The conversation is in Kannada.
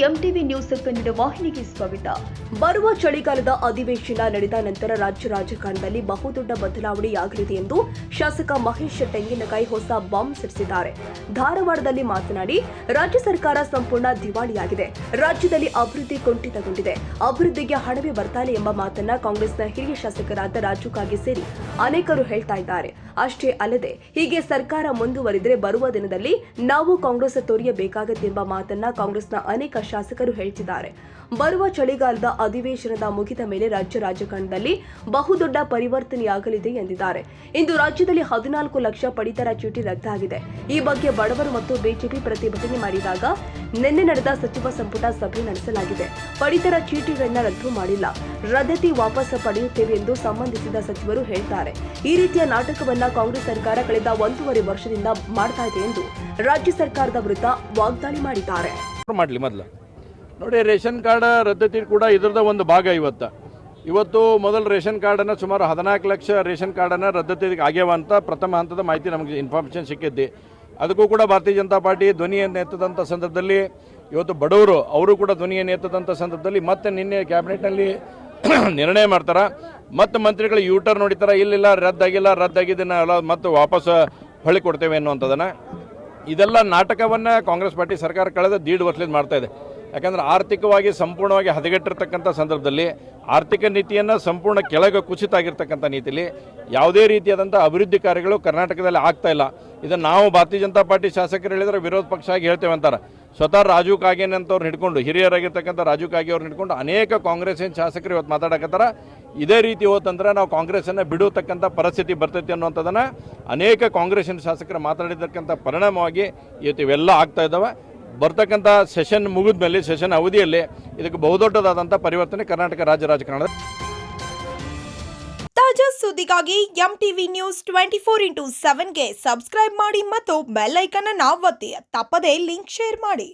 ಎಂಟಿವಿ ನ್ಯೂಸ್ ಕನ್ನಡ ವಾಹಿನಿಗೆ ಸ್ವಾಗತ. ಬರುವ ಚಳಿಗಾಲದ ಅಧಿವೇಶನ ನಡೆದ ನಂತರ ರಾಜ್ಯ ರಾಜಕಾರಣದಲ್ಲಿ ಬಹುದೊಡ್ಡ ಬದಲಾವಣೆಯಾಗಲಿದೆ ಎಂದು ಶಾಸಕ ಮಹೇಶ್ ತೆಂಗಿನಕಾಯಿ ಹೊಸ ಬಾಂಬ್ ಸಿಡಿಸಿದ್ದಾರೆ. ಧಾರವಾಡದಲ್ಲಿ ಮಾತನಾಡಿ, ರಾಜ್ಯ ಸರ್ಕಾರ ಸಂಪೂರ್ಣ ದಿವಾಳಿಯಾಗಿದೆ. ರಾಜ್ಯದಲ್ಲಿ ಅಭಿವೃದ್ಧಿ ಕುಂಠಿತಗೊಂಡಿದೆ. ಅಭಿವೃದ್ಧಿಗೆ ಹಣವೇ ಬರ್ತಾನೆ ಎಂಬ ಮಾತನ್ನ ಕಾಂಗ್ರೆಸ್ನ ಹಿರಿಯ ಶಾಸಕರಾದ ರಾಜು ಕಾಗೆ ಸೇರಿ ಅನೇಕರು ಹೇಳ್ತಾ ಇದ್ದಾರೆ. ಅಷ್ಟೇ ಅಲ್ಲದೆ, ಹೀಗೆ ಸರ್ಕಾರ ಮುಂದುವರಿದರೆ ಬರುವ ದಿನದಲ್ಲಿ ನಾವು ಕಾಂಗ್ರೆಸ್ ತೊರೆಯಬೇಕಾಗತ್ತೆ ಎಂಬ ಮಾತನ್ನ ಕಾಂಗ್ರೆಸ್ನ ಅನೇಕ ಶಾಸಕರು ಹೇಳ್ತಿದ್ದಾರೆ. ಬರುವ ಚಳಿಗಾಲದ ಅಧಿವೇಶನದ ಮುಗಿದ ಮೇಲೆ ರಾಜ್ಯ ರಾಜಕಾರಣದಲ್ಲಿ ಬಹುದೊಡ್ಡ ಪರಿವರ್ತನೆಯಾಗಲಿದೆ ಎಂದಿದ್ದಾರೆ. ಇಂದು ರಾಜ್ಯದಲ್ಲಿ 14 ಲಕ್ಷ ಪಡಿತರ ಚೀಟಿ ರದ್ದಾಗಿದೆ. ಈ ಬಗ್ಗೆ ಬಡವರು ಮತ್ತು ಬಿಜೆಪಿ ಪ್ರತಿಭಟನೆ ಮಾಡಿದಾಗ ನಿನ್ನೆ ನಡೆದ ಸಚಿವ ಸಂಪುಟ ಸಭೆ ನಡೆಸಲಾಗಿದೆ. ಪಡಿತರ ಚೀಟಿಗಳನ್ನ ರದ್ದು ಮಾಡಿಲ್ಲ, ರದ್ದತಿ ವಾಪಸ್ ಪಡೆಯುತ್ತೇವೆ ಎಂದು ಸಂಬಂಧಿಸಿದ ಸಚಿವರು ಹೇಳ್ತಾರೆ. ಈ ರೀತಿಯ ನಾಟಕವನ್ನ ಕಾಂಗ್ರೆಸ್ ಸರ್ಕಾರ ಕಳೆದ 1.5 ವರ್ಷದಿಂದ ಮಾಡ್ತಾ ಇದೆ ಎಂದು ರಾಜ್ಯ ಸರ್ಕಾರದ ವಿರುದ್ಧ ವಾಗ್ದಾಳಿ ಮಾಡಿದ್ದಾರೆ. ನೋಡಿ, ರೇಷನ್ ಕಾರ್ಡ್ ರದ್ದತಿ ಕೂಡ ಇದರದ ಒಂದು ಭಾಗ. ಇವತ್ತು ಮೊದಲು ರೇಷನ್ ಕಾರ್ಡನ್ನು ಸುಮಾರು 14 ಲಕ್ಷ ರೇಷನ್ ಕಾರ್ಡನ್ನು ರದ್ದತಿ ಆಗ್ಯಾವ ಅಂತ ಪ್ರಥಮ ಹಂತದ ಮಾಹಿತಿ ನಮಗೆ ಇನ್ಫಾರ್ಮೇಷನ್ ಸಿಕ್ಕಿದ್ದೆ. ಅದಕ್ಕೂ ಕೂಡ ಭಾರತೀಯ ಜನತಾ ಪಾರ್ಟಿ ಧ್ವನಿಯನ್ನು ಎತ್ತದಂಥ ಸಂದರ್ಭದಲ್ಲಿ ಇವತ್ತು ಬಡವರು ಅವರು ಕೂಡ ಧ್ವನಿಯನ್ನು ಎತ್ತದಂಥ ಸಂದರ್ಭದಲ್ಲಿ ಮತ್ತೆ ನಿನ್ನೆ ಕ್ಯಾಬಿನೆಟ್ನಲ್ಲಿ ನಿರ್ಣಯ ಮಾಡ್ತಾರೆ. ಮತ್ತು ಮಂತ್ರಿಗಳು ಯೂಟರ್ ನೋಡಿತಾರೆ, ಇಲ್ಲ ರದ್ದಾಗಿದ್ದನ್ನ ಮತ್ತು ವಾಪಸ್ ಹೊಳ್ಳಿ ಕೊಡ್ತೇವೆ ಅನ್ನುವಂಥದ್ದನ್ನು. ಇದೆಲ್ಲ ನಾಟಕವನ್ನು ಕಾಂಗ್ರೆಸ್ ಪಾರ್ಟಿ ಸರ್ಕಾರ ಕಳೆದ 1.5 ವರ್ಷದಿಂದ ಮಾಡ್ತಾ ಇದೆ. ಯಾಕಂದರೆ ಆರ್ಥಿಕವಾಗಿ ಸಂಪೂರ್ಣವಾಗಿ ಹದಗೆಟ್ಟಿರ್ತಕ್ಕಂಥ ಸಂದರ್ಭದಲ್ಲಿ ಆರ್ಥಿಕ ನೀತಿಯನ್ನು ಸಂಪೂರ್ಣ ಕೆಳಗೆ ಕುಸಿತ ಆಗಿರ್ತಕ್ಕಂಥ ನೀತಿಯಲ್ಲಿ ಯಾವುದೇ ರೀತಿಯಾದಂಥ ಅಭಿವೃದ್ಧಿ ಕಾರ್ಯಗಳು ಕರ್ನಾಟಕದಲ್ಲಿ ಆಗ್ತಾ ಇಲ್ಲ. ಇದನ್ನು ನಾವು ಭಾರತೀಯ ಜನತಾ ಪಾರ್ಟಿ ಶಾಸಕರು ಹೇಳಿದರೆ ವಿರೋಧ ಪಕ್ಷ ಆಗಿ ಹೇಳ್ತೇವೆ ಅಂತಾರೆ. ಸ್ವತಃ ರಾಜು ಕಾಗೇನಂತವ್ರು ಹಿಡ್ಕೊಂಡು, ಹಿರಿಯರಾಗಿರ್ತಕ್ಕಂಥ ರಾಜು ಕಾಗೆ ಅವ್ರನ್ನ ಹಿಡ್ಕೊಂಡು ಅನೇಕ ಕಾಂಗ್ರೆಸ್ಸಿನ ಶಾಸಕರು ಇವತ್ತು ಮಾತಾಡಕತ್ತಾರ. ಇದೇ ರೀತಿ ಹೋತಂದ್ರೆ ನಾವು ಕಾಂಗ್ರೆಸ್ಸನ್ನು ಬಿಡುವತಕ್ಕಂಥ ಪರಿಸ್ಥಿತಿ ಬರ್ತೈತಿ ಅನ್ನುವಂಥದ್ದನ್ನು ಅನೇಕ ಕಾಂಗ್ರೆಸ್ಸಿನ ಶಾಸಕರು ಮಾತಾಡಿರ್ತಕ್ಕಂಥ ಪರಿಣಾಮವಾಗಿ ಇವತ್ತು ಇವೆಲ್ಲ ಆಗ್ತಾ ಇದ್ದಾವೆ. ಬರ್ತಕ್ಕಂಥ ಸೆಷನ್ ಮುಗಿದ ಮೇಲೆ, ಸೆಷನ್ ಅವಧಿಯಲ್ಲಿ ಇದಕ್ಕೆ ಬಹುದೊಡ್ಡದಾದಂಥ ಪರಿವರ್ತನೆ ಕರ್ನಾಟಕ ರಾಜ್ಯ ರಾಜಕಾರಣದ. ತಾಜಾ ಸುದ್ದಿಗಾಗಿ ಎಂಟಿವಿ ನ್ಯೂಸ್ 24x7ಗೆ ಸಬ್ಸ್ಕ್ರೈಬ್ ಮಾಡಿ ಮತ್ತು ಬೆಲ್ ಐಕಾನ್ ಅನ್ನು ಒತ್ತಿ. ತಪ್ಪದೇ ಲಿಂಕ್ ಶೇರ್ ಮಾಡಿ.